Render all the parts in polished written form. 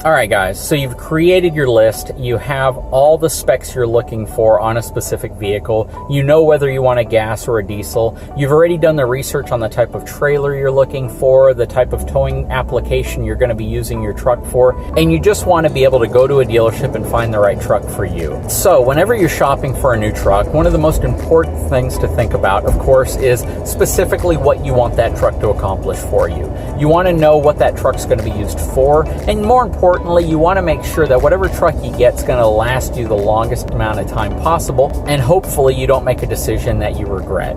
Alright guys, so you've created your list, you have all the specs you're looking for on a specific vehicle, you know whether you want a gas or a diesel, you've already done the research on the type of trailer you're looking for, the type of towing application you're going to be using your truck for, and you just want to be able to go to a dealership and find the right truck for you. So whenever you're shopping for a new truck, one of the most important things to think about, of course, is specifically what you want that truck to accomplish for you. You want to know what that truck's going to be used for, and more importantly, you want to make sure that whatever truck you get is going to last you the longest amount of time possible, and hopefully you don't make a decision that you regret.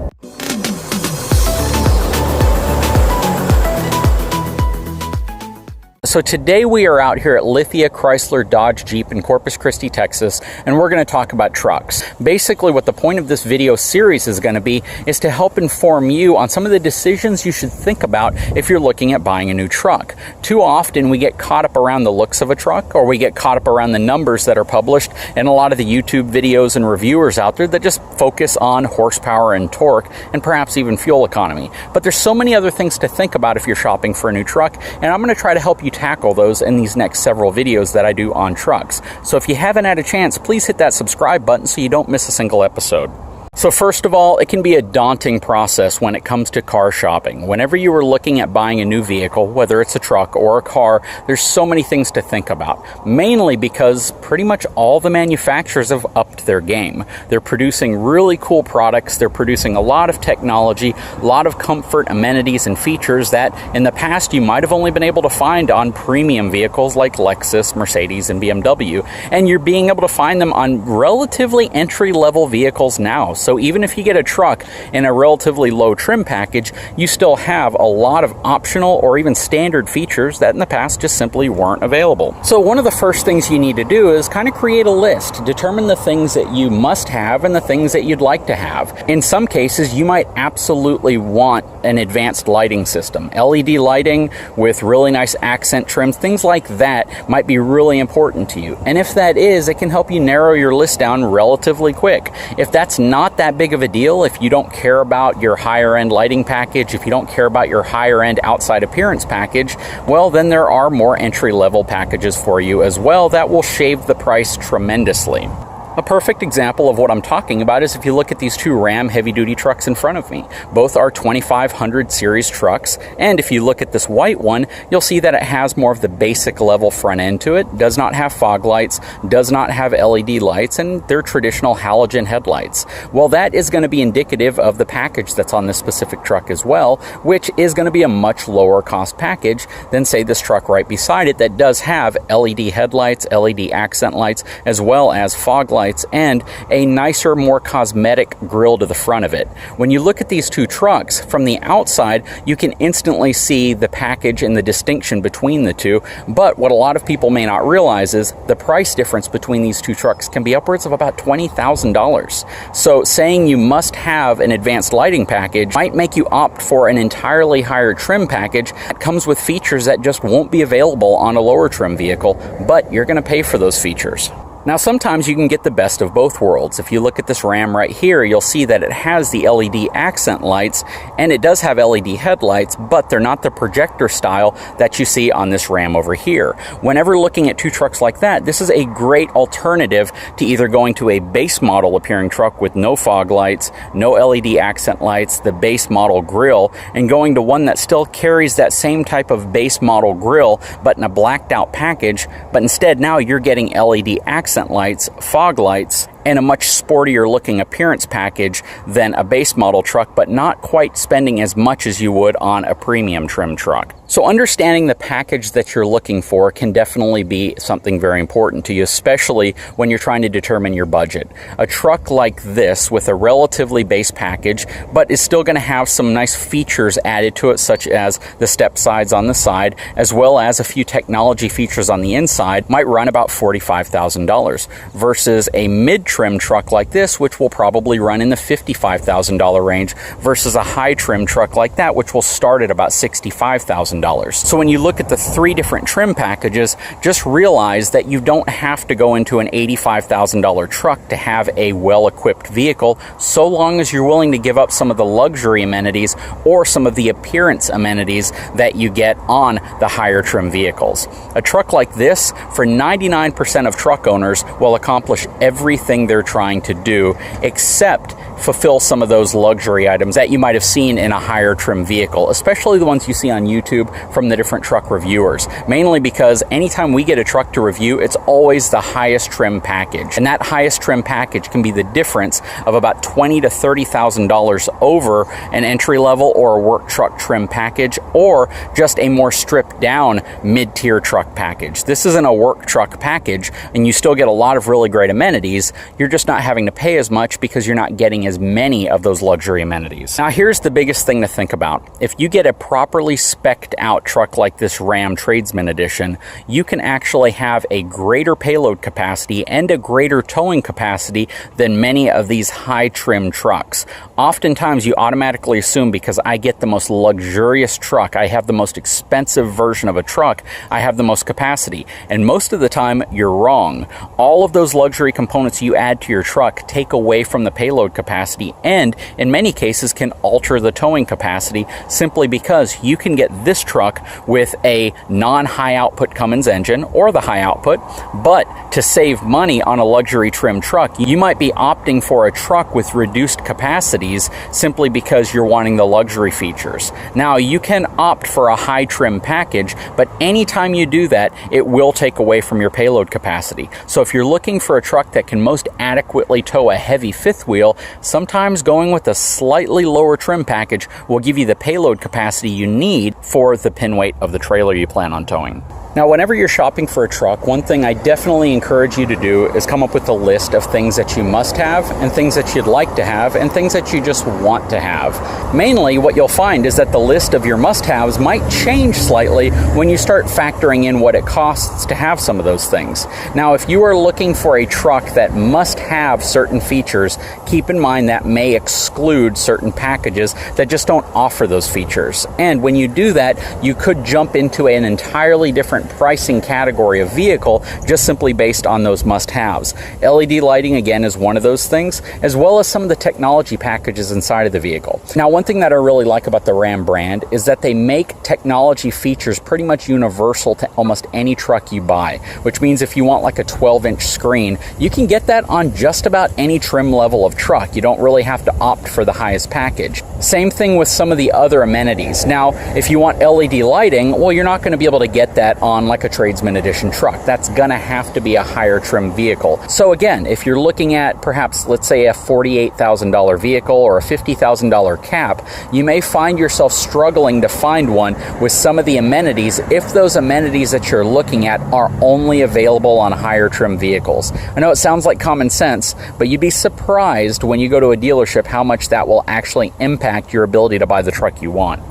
So today we are out here at Lithia Chrysler Dodge Jeep in Corpus Christi, Texas, and we're going to talk about trucks. Basically, what the point of this video series is going to be is to help inform you on some of the decisions you should think about if you're looking at buying a new truck. Too often we get caught up around the looks of a truck, or we get caught up around the numbers that are published in a lot of the YouTube videos and reviewers out there that just focus on horsepower and torque and perhaps even fuel economy. But there's so many other things to think about if you're shopping for a new truck, and I'm going to try to help you tackle those in these next several videos that I do on trucks. So if you haven't had a chance, please hit that subscribe button so you don't miss a single episode. So first of all, it can be a daunting process when it comes to car shopping. Whenever you are looking at buying a new vehicle, whether it's a truck or a car, there's so many things to think about. Mainly because pretty much all the manufacturers have upped their game. They're producing really cool products, they're producing a lot of technology, a lot of comfort, amenities, and features that in the past you might have only been able to find on premium vehicles like Lexus, Mercedes, and BMW. And you're being able to find them on relatively entry-level vehicles now. So even if you get a truck in a relatively low trim package, you still have a lot of optional or even standard features that in the past just simply weren't available. So one of the first things you need to do is kind of create a list. Determine the things that you must have and the things that you'd like to have. In some cases, you might absolutely want an advanced lighting system. LED lighting with really nice accent trims, things like that might be really important to you. And if that is, it can help you narrow your list down relatively quick. If that's not that big of a deal, if you don't care about your higher end lighting package, if you don't care about your higher end outside appearance package, well, then there are more entry level packages for you as well that will shave the price tremendously. A perfect example of what I'm talking about is if you look at these two Ram heavy-duty trucks in front of me. Both are 2500 series trucks, and if you look at this white one, you'll see that it has more of the basic level front end to it, does not have fog lights, does not have LED lights, and they're traditional halogen headlights. Well, that is going to be indicative of the package that's on this specific truck as well, which is going to be a much lower cost package than, say, this truck right beside it that does have LED headlights, LED accent lights, as well as fog lights, and a nicer, more cosmetic grille to the front of it. When you look at these two trucks from the outside, you can instantly see the package and the distinction between the two, but what a lot of people may not realize is the price difference between these two trucks can be upwards of about $20,000. So saying you must have an advanced lighting package might make you opt for an entirely higher trim package that comes with features that just won't be available on a lower trim vehicle, but you're going to pay for those features. Now, sometimes you can get the best of both worlds. If you look at this Ram right here, you'll see that it has the LED accent lights, and it does have LED headlights, but they're not the projector style that you see on this Ram over here. Whenever looking at two trucks like that, this is a great alternative to either going to a base model appearing truck with no fog lights, no LED accent lights, the base model grille, and going to one that still carries that same type of base model grille, but in a blacked out package, but instead now you're getting LED accent lights, fog lights, and a much sportier looking appearance package than a base model truck, but not quite spending as much as you would on a premium trim truck. So understanding the package that you're looking for can definitely be something very important to you, especially when you're trying to determine your budget. A truck like this with a relatively base package, but is still going to have some nice features added to it, such as the step sides on the side, as well as a few technology features on the inside, might run about $45,000 versus a mid-trim trim truck like this, which will probably run in the $55,000 range, versus a high trim truck like that, which will start at about $65,000. So when you look at the three different trim packages, just realize that you don't have to go into an $85,000 truck to have a well-equipped vehicle, so long as you're willing to give up some of the luxury amenities or some of the appearance amenities that you get on the higher trim vehicles. A truck like this, for 99% of truck owners, will accomplish everything they're trying to do, except fulfill some of those luxury items that you might have seen in a higher trim vehicle, especially the ones you see on YouTube from the different truck reviewers. Mainly because anytime we get a truck to review, it's always the highest trim package. And that highest trim package can be the difference of about $20,000 to $30,000 over an entry level or a work truck trim package, or just a more stripped down mid-tier truck package. This isn't a work truck package, and you still get a lot of really great amenities. You're just not having to pay as much because you're not getting as many of those luxury amenities. Now, here's the biggest thing to think about. If you get a properly spec'd out truck like this Ram Tradesman Edition, you can actually have a greater payload capacity and a greater towing capacity than many of these high trim trucks. Oftentimes you automatically assume, because I get the most luxurious truck, I have the most expensive version of a truck, I have the most capacity. And most of the time you're wrong. All of those luxury components you add to your truck take away from the payload capacity, and in many cases can alter the towing capacity, simply because you can get this truck with a non-high output Cummins engine or the high output, but to save money on a luxury trim truck, you might be opting for a truck with reduced capacities simply because you're wanting the luxury features. Now, you can opt for a high trim package, but anytime you do that, it will take away from your payload capacity. So if you're looking for a truck that can most adequately tow a heavy fifth wheel, sometimes going with a slightly lower trim package will give you the payload capacity you need for the pin weight of the trailer you plan on towing. Now, whenever you're shopping for a truck, one thing I definitely encourage you to do is come up with a list of things that you must have and things that you'd like to have and things that you just want to have. Mainly, what you'll find is that the list of your must-haves might change slightly when you start factoring in what it costs to have some of those things. Now, if you are looking for a truck that must have certain features, keep in mind that may exclude certain packages that just don't offer those features. And when you do that, you could jump into an entirely different pricing category of vehicle just simply based on those must-haves. LED lighting, again, is one of those things, as well as some of the technology packages inside of the vehicle. Now, one thing that I really like about the Ram brand is that they make technology features pretty much universal to almost any truck you buy, which means if you want like a 12-inch screen, you can get that on just about any trim level of truck. You don't really have to opt for the highest package. Same thing with some of the other amenities. Now, if you want LED lighting, well, you're not going to be able to get that on like a Tradesman Edition truck. That's going to have to be a higher trim vehicle. So again, if you're looking at perhaps, let's say, a $48,000 vehicle or a $50,000 cap, you may find yourself struggling to find one with some of the amenities if those amenities that you're looking at are only available on higher trim vehicles. I know it sounds like common sense, but you'd be surprised when you go to a dealership how much that will actually impact your ability to buy the truck you want.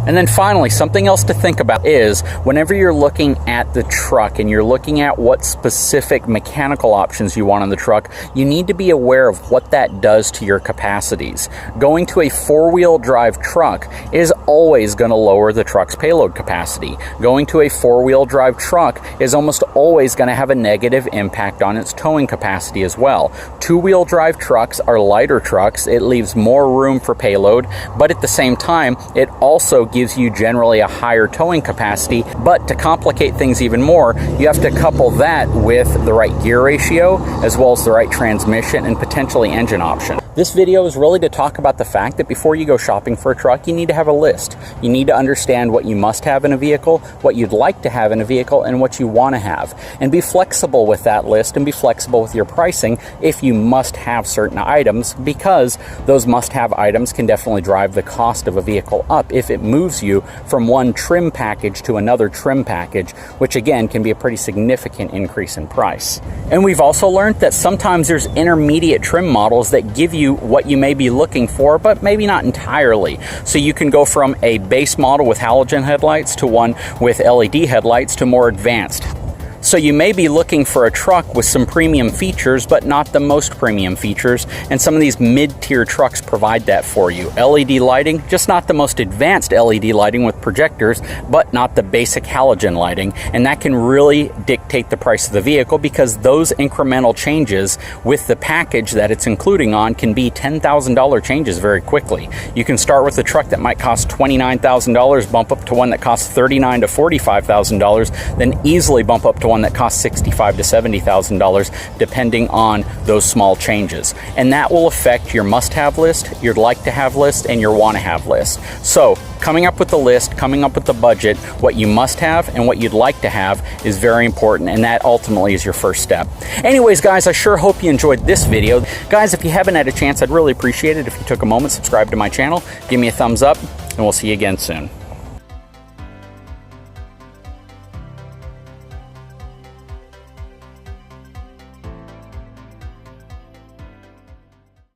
And then finally, something else to think about is whenever you're looking at the truck and you're looking at what specific mechanical options you want on the truck, you need to be aware of what that does to your capacities. Going to a four-wheel drive truck is always going to lower the truck's payload capacity. Going to a four-wheel drive truck is almost always going to have a negative impact on its towing capacity as well. Two-wheel drive trucks are lighter trucks. It leaves more room for payload, but at the same time, it also gives you generally a higher towing capacity. But to complicate things even more, you have to couple that with the right gear ratio, as well as the right transmission and potentially engine option. This video is really to talk about the fact that before you go shopping for a truck, you need to have a list. You need to understand what you must have in a vehicle, what you'd like to have in a vehicle, and what you want to have. And be flexible with that list and be flexible with your pricing if you must have certain items, because those must-have items can definitely drive the cost of a vehicle up if it moves you from one trim package to another trim package, which again can be a pretty significant increase in price. And we've also learned that sometimes there's intermediate trim models that give you what you may be looking for, but maybe not entirely. So you can go from a base model with halogen headlights to one with LED headlights to more advanced. So you may be looking for a truck with some premium features, but not the most premium features, and some of these mid-tier trucks provide that for you. LED lighting, just not the most advanced LED lighting with projectors, but not the basic halogen lighting, and that can really dictate the price of the vehicle, because those incremental changes with the package that it's including on can be $10,000 changes very quickly. You can start with a truck that might cost $29,000, bump up to one that costs $39,000 to $45,000, then easily bump up to one that costs $65,000 to $70,000, depending on those small changes. And that will affect your must-have list, your like-to-have list, and your want-to-have list. So coming up with the list, coming up with the budget, what you must have and what you'd like to have is very important, and that ultimately is your first step. Anyways, guys, I sure hope you enjoyed this video. Guys, if you haven't had a chance, I'd really appreciate it if you took a moment, subscribe to my channel, give me a thumbs up, and we'll see you again soon.